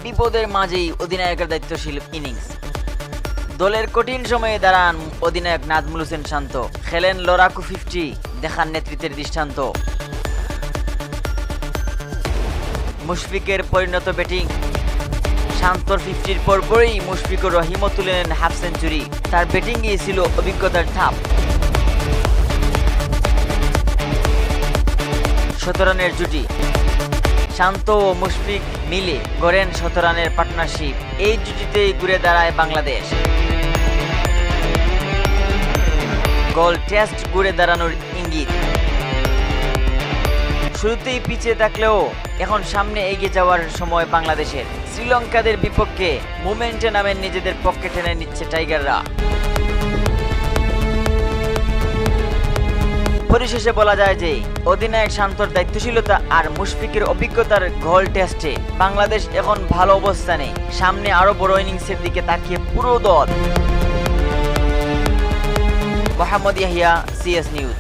বিপদের মাঝেই অধিনায়কের দায়িত্বশীল ইনিংস। দলের কঠিন সময়ে দাঁড়ান অধিনায়ক নাজমুল হোসেন শান্ত, খেলেন লড়াকু 50, দেখান নেতৃত্বের দৃষ্টান্ত। মুশফিকের পরিণত ব্যাটিং, শান্তর 50-র পরপরই মুশফিকুর রহিমও তুলে নেন হাফ সেঞ্চুরি। তার ব্যাটিংই ছিল অভিজ্ঞতার ধাপ। 17 রানের জুটি, শান্ত ও মুশফিক মিলে গড়েন 17 রানের পার্টনারশিপ। এই জুটিতেই ঘুরে দাঁড়ায় বাংলাদেশ। গোল টেস্ট ঘুরে দাঁড়ানোর ইঙ্গিত। শুরুতেই পিছিয়ে থাকলেও এখন সামনে এগিয়ে যাওয়ার সময় বাংলাদেশের। শ্রীলঙ্কাদের বিপক্ষে মোমেন্টে নামেন নিজেদের পক্ষে টেনে নিচ্ছে টাইগাররা। পরিশেষে বলা যায় যে অধিনায়ক শান্তর দায়িত্বশীলতা আর মুশফিকের অভিজ্ঞতার গোল টেস্টে বাংলাদেশ এখন ভালো অবস্থানে। সামনে আরো বড় ইনিংসের দিকে তাকিয়ে পুরো দল। Mohammad Yahya, CS news.